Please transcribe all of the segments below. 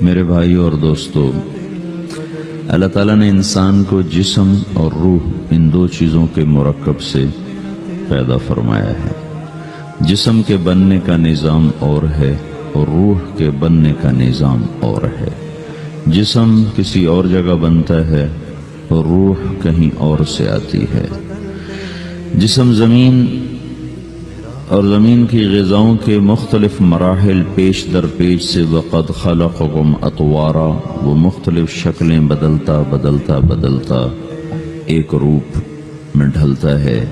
میرے بھائیوں اور دوستو، اللہ تعالیٰ نے انسان کو جسم اور روح ان دو چیزوں کے مرکب سے پیدا فرمایا ہے۔ جسم کے بننے کا نظام اور ہے اور روح کے بننے کا نظام اور ہے۔ جسم کسی اور جگہ بنتا ہے اور روح کہیں اور سے آتی ہے۔ جسم زمین اور زمین کی غذاؤں کے مختلف مراحل پیش در پیش سے وقد خلقکم اطوارا، وہ مختلف شکلیں بدلتا بدلتا بدلتا ایک روپ میں ڈھلتا ہے،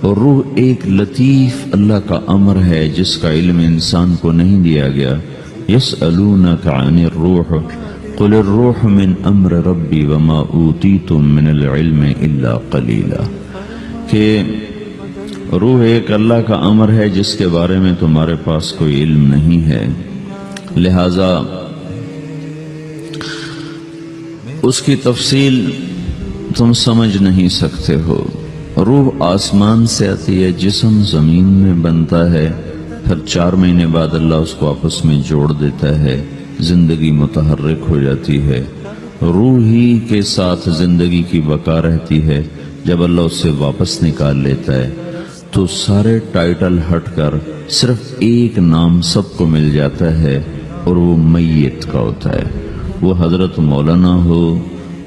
اور روح ایک لطیف اللہ کا امر ہے جس کا علم انسان کو نہیں دیا گیا۔ یسألونک عن الروح قل الروح من امر ربی وما اوتیتم من العلم الا قلیلا، کہ روح ایک اللہ کا امر ہے جس کے بارے میں تمہارے پاس کوئی علم نہیں ہے، لہذا اس کی تفصیل تم سمجھ نہیں سکتے ہو۔ روح آسمان سے آتی ہے، جسم زمین میں بنتا ہے، پھر 4 مہینے بعد اللہ اس کو آپس میں جوڑ دیتا ہے، زندگی متحرک ہو جاتی ہے۔ روح ہی کے ساتھ زندگی کی بقا رہتی ہے۔ جب اللہ اسے واپس نکال لیتا ہے تو سارے ٹائٹل ہٹ کر صرف ایک نام سب کو مل جاتا ہے، اور وہ میت کا ہوتا ہے۔ وہ حضرت مولانا ہو،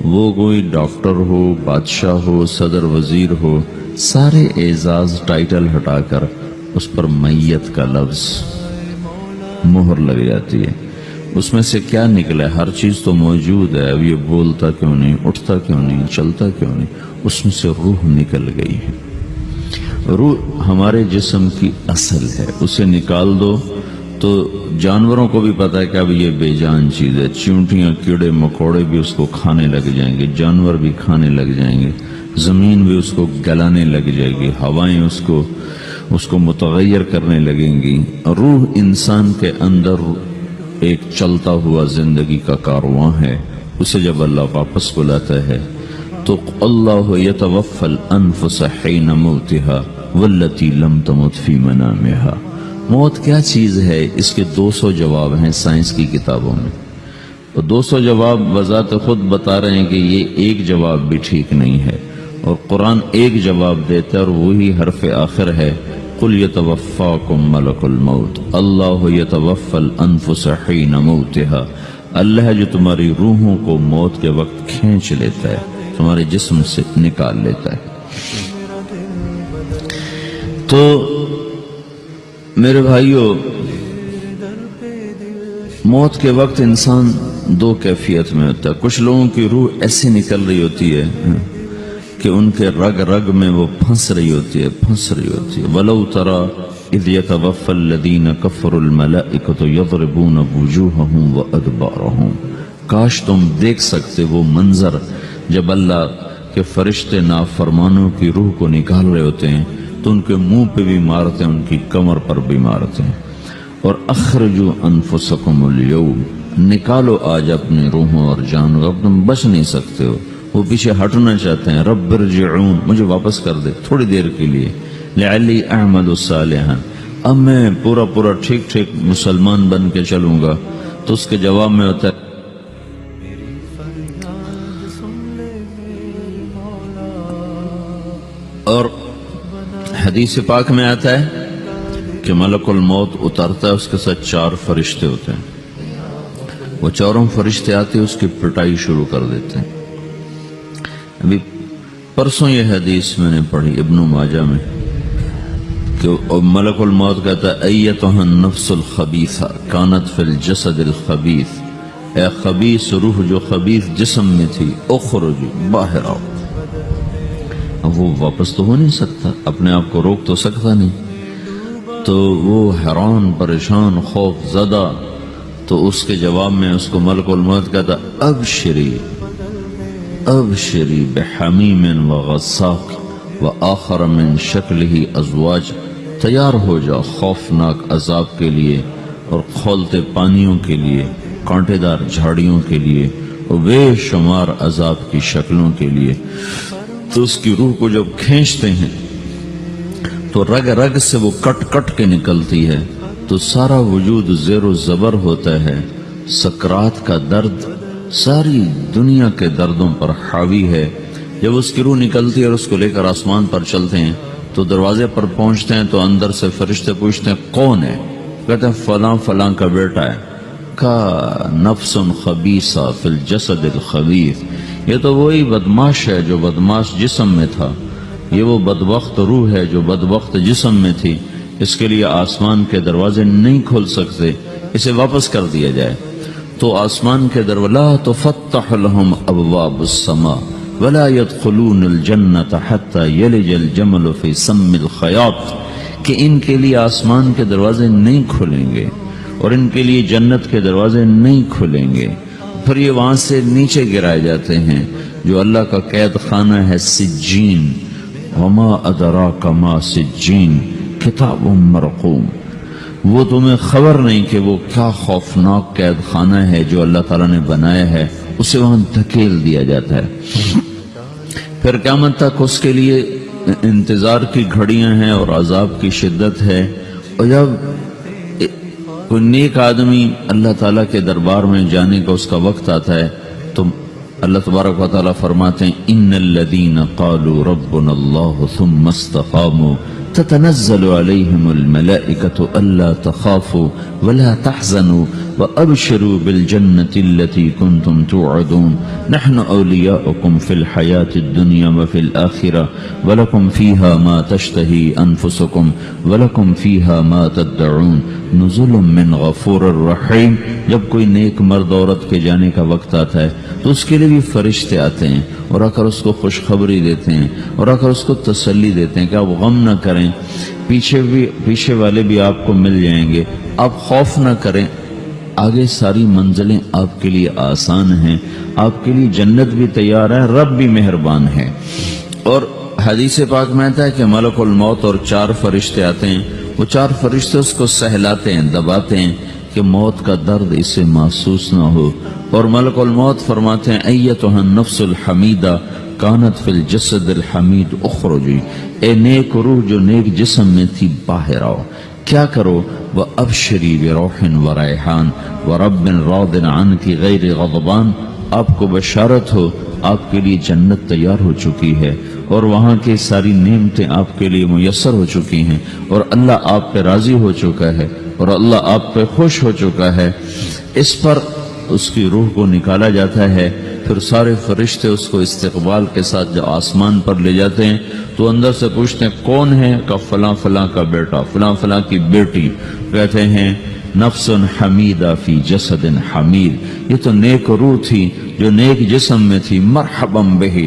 وہ کوئی ڈاکٹر ہو، بادشاہ ہو، صدر وزیر ہو، سارے اعزاز ٹائٹل ہٹا کر اس پر میت کا لفظ مہر لگ جاتی ہے۔ اس میں سے کیا نکلا ہے؟ ہر چیز تو موجود ہے، اب یہ بولتا کیوں نہیں، اٹھتا کیوں نہیں، چلتا کیوں نہیں؟ اس میں سے روح نکل گئی ہے۔ روح ہمارے جسم کی اصل ہے، اسے نکال دو تو جانوروں کو بھی پتا ہے کہ اب یہ بے جان چیز ہے، چیونٹیاں کیڑے مکوڑے بھی اس کو کھانے لگ جائیں گے، جانور بھی کھانے لگ جائیں گے، زمین بھی اس کو گلانے لگ جائے گی، ہوائیں اس کو متغیر کرنے لگیں گی۔ روح انسان کے اندر ایک چلتا ہوا زندگی کا کارواں ہے۔ اسے جب اللہ واپس بلاتا ہے تو اللہ یتوفی الانفس حین موتها والتی لم تمت فی منامها۔ موت کیا چیز ہے؟ اس کے 200 جواب ہیں سائنس کی کتابوں میں، اور 200 جواب بذات خود بتا رہے ہیں کہ یہ ایک جواب بھی ٹھیک نہیں ہے، اور قرآن ایک جواب دیتا ہے اور وہی حرف آخر ہے، قل یتوفاکم ملک الموت اللہ یتوفی الانفس حین موتها۔ اللہ ہے جو تمہاری روحوں کو موت کے وقت کھینچ لیتا ہے، تمہارے جسم سے نکال لیتا ہے۔ تو میرے بھائیوں، موت کے وقت انسان 2 کیفیت میں ہوتا ہے۔ کچھ لوگوں کی روح ایسی نکل رہی ہوتی ہے کہ ان کے رگ رگ میں وہ پھنس رہی ہوتی ہے۔ وَلَوْ تَرَى اِذْ يَتَوَفَّى الَّذِينَ كَفَرُوا الْمَلَائِكَةُ يَضْرِبُونَ وُجُوهَهُمْ وَأَدْبَارَهُمْ، کاش تم دیکھ سکتے وہ منظر جب اللہ کے فرشتے نافرمانوں کی روح کو نکال رہے ہوتے ہیں تو ان کے منہ پہ بھی مارتے ہیں، ان کی کمر پر بھی مارتے ہیں۔ اور اخرجوا انفسکم اليوم، نکالو آج اپنے روحوں اور جانوں، اب تم بچ نہیں سکتے ہو۔ وہ پیچھے ہٹنا چاہتے ہیں، رب ارجعون، مجھے واپس کر دے تھوڑی دیر کے لیے، لعلی اعمل صالحا، اب میں پورا ٹھیک مسلمان بن کے چلوں گا۔ تو اس کے جواب میں ہوتا ہے اور حدیث پاک میں آتا ہے کہ ملک الموت اترتا ہے، اس کے ساتھ 4 فرشتے ہوتے ہیں۔ وہ 4 فرشتے آتے اس کی پٹائی شروع کر دیتے ہیں۔ ابھی پرسوں یہ حدیث میں نے پڑھی ابن ماجہ میں کہ ملک الموت کہتا ہے ایتھا النفس الخبیثہ کانت فی الجسد الخبیث، اے خبیث روح جو خبیث جسم میں تھی، اخرج، باہر آؤ۔ اب وہ واپس تو ہو نہیں سکتا، اپنے آپ کو روک تو سکتا نہیں، تو وہ حیران پریشان خوف زدہ، تو اس کے جواب میں اس کو ملک الموت کہتا ابشری بحمیم وغساق وآخر من شکلہ ازواج، تیار ہو جا خوفناک عذاب کے لیے اور کھولتے پانیوں کے لیے، کانٹے دار جھاڑیوں کے لیے، اور بے شمار عذاب کی شکلوں کے لیے۔ تو اس کی روح کو جب کھینچتے ہیں تو رگ رگ سے وہ کٹ کٹ کے نکلتی ہے، تو سارا وجود زیر و زبر ہوتا ہے، سکرات کا درد ساری دنیا کے دردوں پر حاوی ہے۔ جب اس کی روح نکلتی ہے اور اس کو لے کر آسمان پر چلتے ہیں تو دروازے پر پہنچتے ہیں تو اندر سے فرشتے پوچھتے ہیں کون ہے؟ کہتے ہیں فلاں فلاں کا بیٹا ہے۔ کا نفس خبیثہ فی الجسد الخبیث، یہ تو وہی بدماش ہے جو بدماش جسم میں تھا، یہ وہ بدبخت روح ہے جو بدبخت جسم میں تھی، اس کے لیے آسمان کے دروازے نہیں کھل سکتے، اسے واپس کر دیا جائے۔ تو آسمان کے دروازے لا تفتح لهم ابواب السماء ولا يدخلون الجنة حتى يلج الجمل في سم الخياط، کہ ان کے لیے آسمان کے دروازے نہیں کھلیں گے اور ان کے لیے جنت کے دروازے نہیں کھلیں گے، پھر یہ وہاں سے نیچے گرائے جاتے ہیں جو اللہ کا قید خانہ ہے سجین۔ وما ادراک ما سجین کتاب مرقوم، وہ تمہیں خبر نہیں کہ وہ کیا خوفناک قید خانہ ہے جو اللہ تعالیٰ نے بنایا ہے، اسے وہاں دھکیل دیا جاتا ہے۔ پھر قیامت تک اس کے لیے انتظار کی گھڑیاں ہیں اور عذاب کی شدت ہے۔ اور جب کوئی نیک آدمی اللہ تعالیٰ کے دربار میں جانے کا اس کا وقت آتا ہے تو اللہ تبارک و تعالیٰ فرماتے ہیں ان الذین قالوا ربنا اللہ ثم استقاموا تتنزل علیہم الملائکۃ الا تخافوا ولا تحزنوا وابشروا بالجنة التي كنتم توعدون نحن اولیاؤکم فی الحیاة الدنیا وفی الآخرة ولکم فیہا ما تشتہی انفسکم ولکم فیہا ما تدعون نزل من غفور الرحیم۔ جب کوئی نیک مرد عورت کے جانے کا وقت آتا ہے تو اس کے لیے بھی فرشتے آتے ہیں اور آ کر اس کو خوشخبری دیتے ہیں اور آ کر اس کو تسلی دیتے ہیں کہ آپ غم نہ کریں، پیچھے والے بھی آپ کو مل جائیں گے، آپ خوف نہ کریں، آگے ساری منزلیں آپ کے لیے آسان ہیں، آپ کے لیے جنت بھی تیار ہے، رب بھی مہربان ہے۔ اور حدیث پاک میں آتا ہے کہ ملک الموت اور 4 فرشتے آتے ہیں، وہ 4 فرشتے اس کو سہلاتے ہیں، دباتے ہیں کہ موت کا درد اسے محسوس نہ ہو، اور ملک الموت فرماتے ہیں ایتھا النفس الحمیدہ کانت فی الجسد الحمید اخرجی، اے نیک روح جو نیک جسم میں تھی باہر آؤ، کیا کرو؟ وَأَبْشِرِي بِرَوْحٍ وَرَيْحَانٍ وَرَبٍّ رَاضٍ عَنْكِ غَيْرِ غَضْبَانٍ، آپ کو بشارت ہو آپ کے لیے جنت تیار ہو چکی ہے اور وہاں کی ساری نعمتیں آپ کے لیے میسر ہو چکی ہیں اور اللہ آپ پہ راضی ہو چکا ہے اور اللہ آپ پہ خوش ہو چکا ہے۔ اس پر اس کی روح کو نکالا جاتا ہے، پھر سارے فرشتے اس کو استقبال کے ساتھ جب آسمان پر لے جاتے ہیں تو اندر سے پوچھتے ہیں کون ہے؟ کہ فلاں فلاں کا بیٹا، فلاں فلاں کی بیٹی۔ کہتے ہیں نفس حمیدہ فی جسد حمید، یہ تو نیک روح تھی جو نیک جسم میں تھی، مرحبا بہ،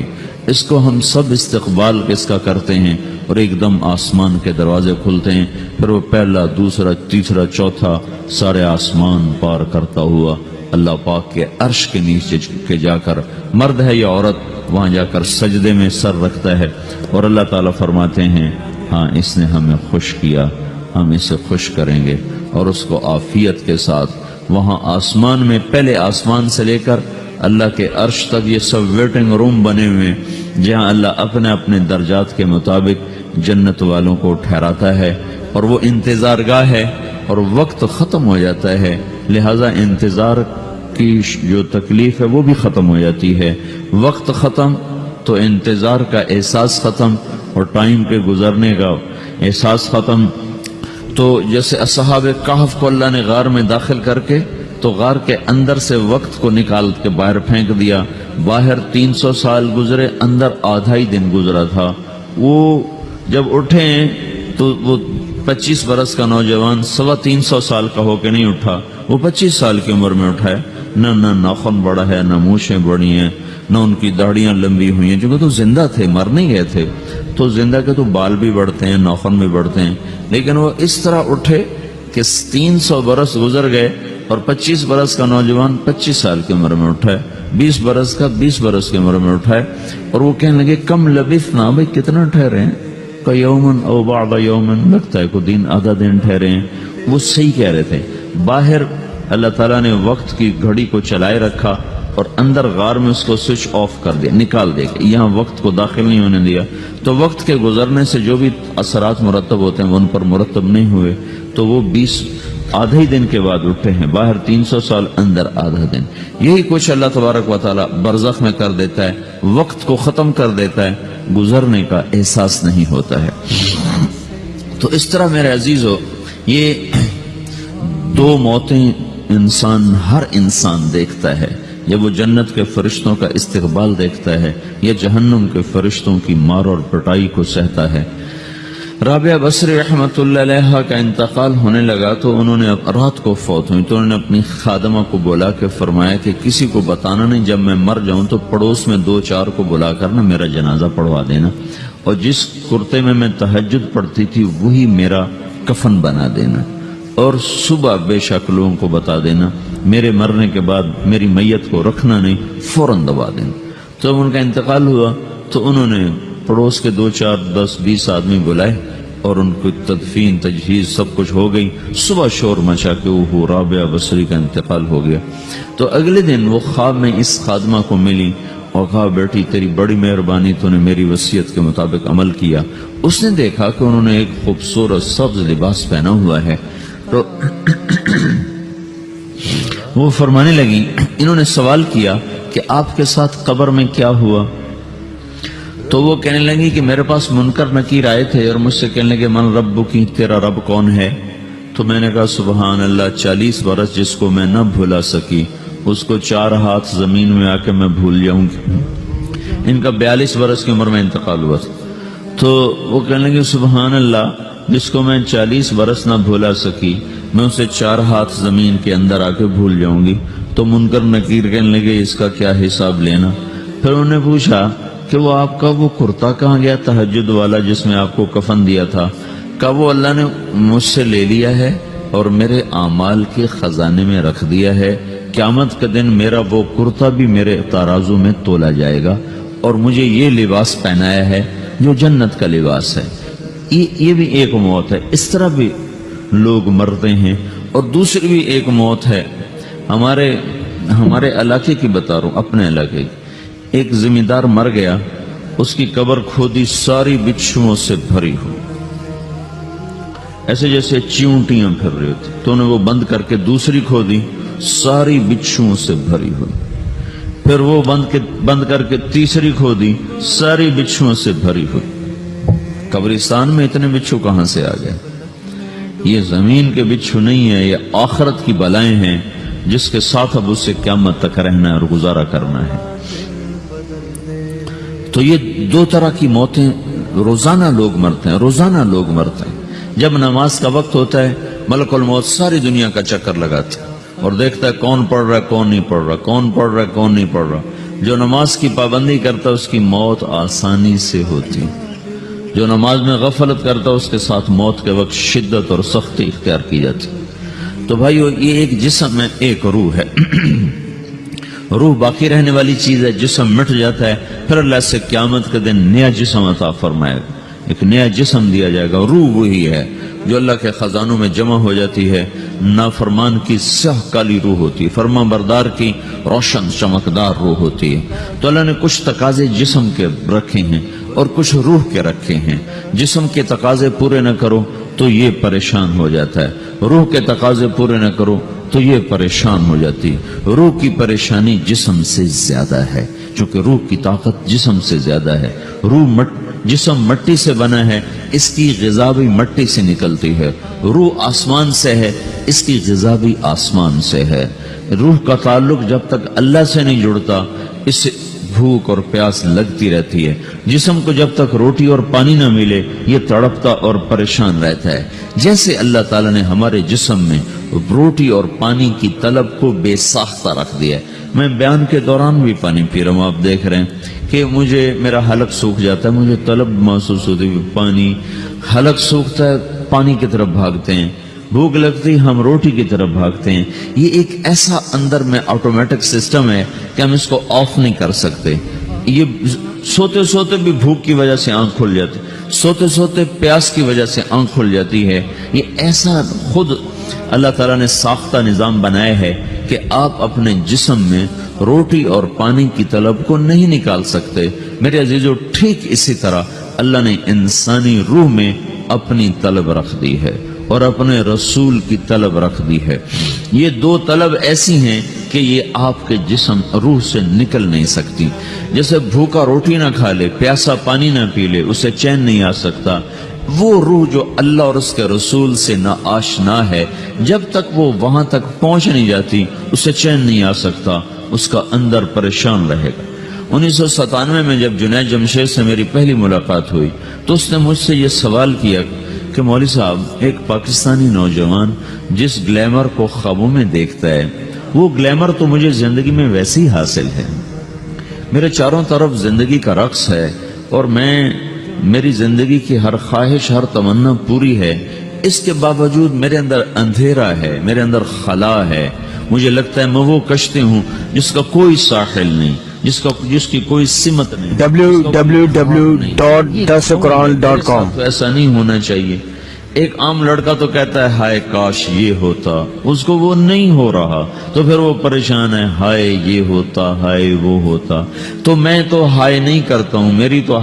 اس کو ہم سب استقبال اس کا کرتے ہیں اور ایک دم آسمان کے دروازے کھلتے ہیں، پھر وہ پہلا دوسرا تیسرا چوتھا سارے آسمان پار کرتا ہوا اللہ پاک کے عرش کے نیچے کے جا کر، مرد ہے یا عورت، وہاں جا کر سجدے میں سر رکھتا ہے اور اللہ تعالیٰ فرماتے ہیں ہاں اس نے ہمیں خوش کیا، ہم اسے خوش کریں گے، اور اس کو عافیت کے ساتھ وہاں آسمان میں، پہلے آسمان سے لے کر اللہ کے عرش تک یہ سب ویٹنگ روم بنے ہوئے جہاں اللہ اپنے اپنے درجات کے مطابق جنت والوں کو ٹھہراتا ہے، اور وہ انتظار گاہ ہے اور وقت ختم ہو جاتا ہے، لہذا انتظار کی جو تکلیف ہے وہ بھی ختم ہو جاتی ہے۔ وقت ختم تو انتظار کا احساس ختم اور ٹائم کے گزرنے کا احساس ختم۔ تو جیسے اصحاب کہف کو اللہ نے غار میں داخل کر کے تو غار کے اندر سے وقت کو نکال کے باہر پھینک دیا، باہر 300 سال گزرے، اندر آدھا ہی دن گزرا تھا۔ وہ جب اٹھے تو وہ 25 برس کا نوجوان 325 سال کا ہو کے نہیں اٹھا، وہ 25 سال کی عمر میں اٹھا ہے، نہ ناخن بڑا ہے، نہ مونچھیں بڑی ہیں، نہ ان کی داڑیاں لمبی ہوئی ہیں، چونکہ تو زندہ تھے، مر نہیں گئے تھے، تو زندہ کے تو بال بھی بڑھتے ہیں، ناخن بھی بڑھتے ہیں، لیکن وہ اس طرح اٹھے کہ 300 برس گزر گئے اور 25 برس کا نوجوان 25 سال کی عمر میں اٹھا ہے، 20 برس کا 20 برس کی عمر میں اٹھا ہے، اور وہ کہنے لگے کم لبثنا، بھائی کتنا ٹھہرے ہیں؟ کہ یومن او بعض یومن، لگتا ہے کوئی دن آدھا دن ٹھہرے ہیں۔ وہ صحیح کہہ رہے تھے، باہر اللہ تعالیٰ نے وقت کی گھڑی کو چلائے رکھا اور اندر غار میں اس کو سوئچ آف کر دیا، نکال دیا، یہاں وقت کو داخل نہیں ہونے دیا، تو وقت کے گزرنے سے جو بھی اثرات مرتب ہوتے ہیں وہ ان پر مرتب نہیں ہوئے، تو وہ آدھے دن کے بعد اٹھے ہیں، باہر 300 سال، اندر آدھا دن. یہی کچھ اللہ تبارک و تعالی برزخ میں کر دیتا ہے، وقت کو ختم کر دیتا ہے، گزرنے کا احساس نہیں ہوتا ہے. تو اس طرح میرے عزیزو، یہ دو موتیں ہر انسان دیکھتا ہے. جب وہ جنت کے فرشتوں کا استقبال دیکھتا ہے یا جہنم کے فرشتوں کی مار اور پٹائی کو سہتا ہے. رابعہ بصری رحمت اللہ علیہ کا انتقال ہونے لگا تو انہوں نے رات کو فوت ہوئی، تو انہوں نے اپنی خادمہ کو بلا کے فرمایا کہ کسی کو بتانا نہیں، جب میں مر جاؤں تو پڑوس میں 2-4 کو بلا کر نا میرا جنازہ پڑھوا دینا، اور جس کرتے میں تہجد پڑھتی تھی وہی میرا کفن بنا دینا، اور صبح بے شک لوگوں کو بتا دینا، میرے مرنے کے بعد میری میت کو رکھنا نہیں، فوراً دبا دینا. تو جب ان کا انتقال ہوا تو انہوں نے پڑوس کے 2-4-10-20 آدمی بلائے اور ان کو تدفین تجہیز سب کچھ ہو گئی. صبح شور مچا کہ وہ رابعہ بصری کا انتقال ہو گیا. تو اگلے دن وہ خواب میں اس خادمہ کو ملی اور کہا بیٹی تیری بڑی مہربانی، تو نے میری وصیت کے مطابق عمل کیا. اس نے دیکھا کہ انہوں نے ایک خوبصورت سبز لباس پہنا ہوا ہے. تو وہ فرمانے لگی، انہوں نے سوال کیا کہ آپ کے ساتھ قبر میں کیا ہوا؟ تو وہ کہنے لگی کہ میرے پاس منکر نکیر آئے تھے اور مجھ سے کہنے لگے من رب کی، تیرا رب کون ہے؟ تو میں نے کہا سبحان اللہ، 40 برس جس کو میں نہ بھولا سکی اس کو 4 ہاتھ زمین میں آ کے میں بھول جاؤں گی. ان کا 42 برس کی عمر میں انتقال ہوا تھا. تو وہ کہنے لگے سبحان اللہ، جس کو میں 40 برس نہ بھولا سکی میں اسے 4 ہاتھ زمین کے اندر آ کے بھول جاؤں گی. تو منکر نکیر کہنے لگے اس کا کیا حساب لینا؟ پھر انہوں نے پوچھا کہ وہ آپ کا وہ کرتا کہاں گیا تہجد والا جس میں آپ کو کفن دیا تھا؟ کہ وہ اللہ نے مجھ سے لے لیا ہے اور میرے اعمال کے خزانے میں رکھ دیا ہے. قیامت کے دن میرا وہ کرتا بھی میرے ترازو میں تولا جائے گا اور مجھے یہ لباس پہنایا ہے جو جنت کا لباس ہے. یہ بھی ایک موت ہے. اس طرح بھی لوگ مرتے ہیں. اور دوسری بھی ایک موت ہے. ہمارے علاقے کی بتا رہا ہوں، اپنے علاقے کی. ایک زمیندار مر گیا، اس کی قبر کھودی، ساری بچھوؤں سے بھری ہو، ایسے جیسے چیونٹیاں پھر رہی ہوتی. تو انہیں وہ بند کر کے دوسری کھودی، ساری بچھوؤں سے بھری ہوئی. پھر وہ بند کر کے تیسری کھودی، ساری بچھوؤں سے بھری ہوئی. قبرستان میں اتنے بچھو کہاں سے آ گئے؟ یہ زمین کے بچھو نہیں ہے، یہ آخرت کی بلائیں ہیں جس کے ساتھ اب اس سے قیامت تک رہنا ہے اور گزارا کرنا ہے. تو یہ 2 طرح کی موتیں روزانہ لوگ مرتے ہیں، روزانہ لوگ مرتے ہیں. جب نماز کا وقت ہوتا ہے ملک الموت ساری دنیا کا چکر لگاتا ہے اور دیکھتا ہے کون پڑھ رہا ہے کون نہیں پڑھ رہا، کون پڑھ رہا ہے کون نہیں پڑھ رہا. جو نماز کی پابندی کرتا ہے اس کی موت آسانی سے ہوتی، جو نماز میں غفلت کرتا ہے اس کے ساتھ موت کے وقت شدت اور سختی اختیار کی جاتی. تو بھائیو، یہ ایک جسم ہے، ایک روح ہے. روح باقی رہنے والی چیز ہے، جسم مٹ جاتا ہے، پھر اللہ سے قیامت کے دن نیا جسم عطا فرمائے گا، ایک نیا جسم دیا جائے گا. روح وہی ہے جو اللہ کے خزانوں میں جمع ہو جاتی ہے. نافرمان کی سیاہ کالی روح ہوتی ہے، فرما بردار کی روشن چمکدار روح ہوتی ہے. تو اللہ نے کچھ تقاضے جسم کے رکھے ہیں اور کچھ روح کے رکھے ہیں. جسم کے تقاضے پورے نہ کرو تو یہ پریشان ہو جاتا ہے، روح کے تقاضے پورے نہ کرو تو یہ پریشان ہو جاتی ہے. روح کی پریشانی جسم سے زیادہ ہے، چونکہ روح کی طاقت جسم سے زیادہ ہے. جسم مٹی سے بنا ہے، اس کی غذا بھی مٹی سے نکلتی ہے. روح آسمان سے ہے، اس کی غذا بھی آسمان سے ہے. روح کا تعلق جب تک اللہ سے نہیں جڑتا اس سے بھوک اور پیاس لگتی رہتی ہے. جسم کو جب تک روٹی اور پانی نہ ملے یہ تڑپتا اور پریشان رہتا ہے. جیسے اللہ تعالیٰ نے ہمارے جسم میں روٹی اور پانی کی طلب کو بے ساختہ رکھ دیا ہے. میں بیان کے دوران بھی پانی پی رہا ہوں، آپ دیکھ رہے ہیں کہ میرا حلق سوکھ جاتا ہے، مجھے طلب محسوس ہوتی ہے پانی. حلق سوکھتا ہے پانی کی طرف بھاگتے ہیں، بھوک لگتی ہم روٹی کی طرف بھاگتے ہیں. یہ ایک ایسا اندر میں آٹومیٹک سسٹم ہے کہ ہم اس کو آف نہیں کر سکتے. یہ سوتے سوتے بھی بھوک کی وجہ سے آنکھ کھل جاتی، سوتے سوتے پیاس کی وجہ سے آنکھ کھل جاتی ہے. یہ ایسا خود اللہ تعالیٰ نے ساختہ نظام بنایا ہے کہ آپ اپنے جسم میں روٹی اور پانی کی طلب کو نہیں نکال سکتے. میرے عزیزو، ٹھیک اسی طرح اللہ نے انسانی روح میں اپنی طلب رکھ دی ہے. اور اپنے رسول کی طلب رکھ دی ہے۔ یہ دو طلب ایسی ہیں کہ یہ آپ کے جسم روح سے نکل نہیں سکتی۔ جیسے بھوکا روٹی نہ کھا لے، پیاسا پانی نہ پی لے، اسے چین نہیں آ سکتا، وہ روح جو اللہ اور اس کے رسول سے نہ آشنا ہے، جب تک وہ وہاں تک پہنچ نہیں جاتی اسے چین نہیں آ سکتا، اس کا اندر پریشان رہے گا۔ 1997 میں جب جنید جمشید سے میری پہلی ملاقات ہوئی تو اس نے مجھ سے یہ سوال کیا کہ مولوی صاحب، ایک پاکستانی نوجوان جس گلیمر کو خوابوں میں دیکھتا ہے، وہ گلیمر تو مجھے زندگی میں ویسے ہی حاصل ہے، میرے چاروں طرف زندگی کا رقص ہے، اور میری زندگی کی ہر خواہش، ہر تمنا پوری ہے، اس کے باوجود میرے اندر اندھیرا ہے، میرے اندر خلا ہے، مجھے لگتا ہے میں وہ کشتی ہوں جس کا کوئی ساحل نہیں، جس کی کوئی سمت نہیں، www.dasquran.com۔ تو ایسا نہیں ہونا چاہیے۔ ایک عام لڑکا تو کہتا ہے ہائے کاش یہ ہوتا، اس کو وہ نہیں ہو رہا تو پھر وہ پریشان ہے، ہائے یہ ہوتا، ہائے وہ ہوتا۔ تو میں تو ہائے نہیں کرتا ہوں، میری تو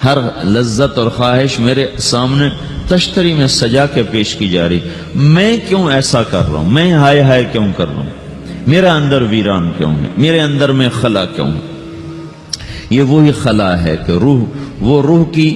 ہر لذت اور خواہش میرے سامنے تشتری میں سجا کے پیش کی جا رہی، میں کیوں ایسا کر رہا ہوں، میں ہائے ہائے کیوں کر رہا ہوں، میرا اندر ویران کیوں ہے، میرے اندر میں خلا کیوں ہے؟ یہ وہی خلا ہے کہ وہ روح کی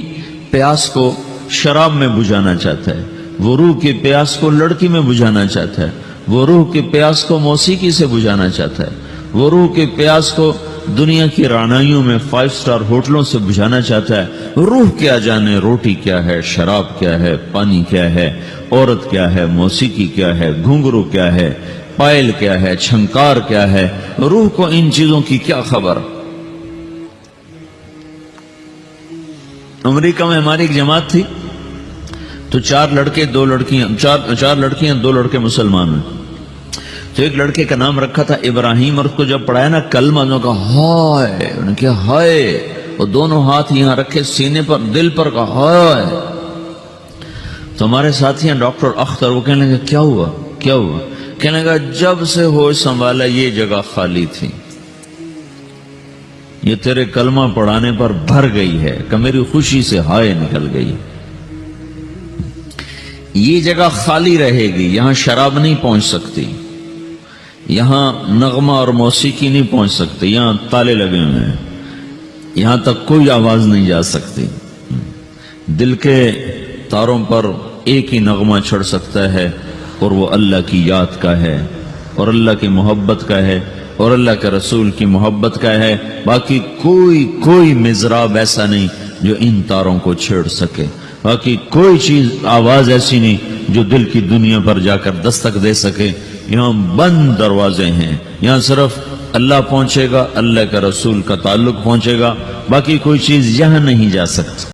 پیاس کو شراب میں بجھانا چاہتا ہے، وہ روح کی پیاس کو لڑکی میں بجھانا چاہتا ہے، وہ روح کی پیاس کو موسیقی سے بجھانا چاہتا ہے، وہ روح کی پیاس کو دنیا کی رعنائیوں میں 5 سٹار ہوٹلوں سے بجھانا چاہتا ہے۔ روح کیا جانے روٹی کیا ہے، شراب کیا ہے، پانی کیا ہے، عورت کیا ہے، موسیقی کیا ہے، گھنگرو کیا ہے، پائل کیا ہے، چھنکار کیا ہے، روح کو ان چیزوں کی کیا خبر؟ امریکہ میں ہماری ایک جماعت تھی تو 4 لڑکے 2 لڑکیاں، 4 لڑکیاں 2 لڑکے مسلمان ہیں۔ تو ایک لڑکے کا نام رکھا تھا ابراہیم، اور اس کو جب پڑھایا نا کلمہ، انہوں نے کہا ہائے، انہوں نے کہا ہائے، اور دونوں ہاتھ یہاں رکھے سینے پر، دل پر، کہا ہائے۔ تو ہمارے ساتھی ہیں ڈاکٹر اختر، وہ کہنے لگے کیا ہوا کیا ہوا؟ کہنے لگا جب سے ہوش سنبھالا یہ جگہ خالی تھی، یہ تیرے کلمہ پڑھانے پر بھر گئی ہے کہ میری خوشی سے ہائے نکل گئی۔ یہ جگہ خالی رہے گی، یہاں شراب نہیں پہنچ سکتی، یہاں نغمہ اور موسیقی نہیں پہنچ سکتی، یہاں تالے لگے ہوئے ہیں، یہاں تک کوئی آواز نہیں جا سکتی۔ دل کے تاروں پر ایک ہی نغمہ چڑھ سکتا ہے، اور وہ اللہ کی یاد کا ہے، اور اللہ کی محبت کا ہے، اور اللہ کے رسول کی محبت کا ہے۔ باقی کوئی مضراب ایسا نہیں جو ان تاروں کو چھیڑ سکے، باقی کوئی چیز، آواز ایسی نہیں جو دل کی دنیا پر جا کر دستک دے سکے۔ یہاں بند دروازے ہیں، یہاں صرف اللہ پہنچے گا، اللہ کے رسول کا تعلق پہنچے گا، باقی کوئی چیز یہاں نہیں جا سکتی۔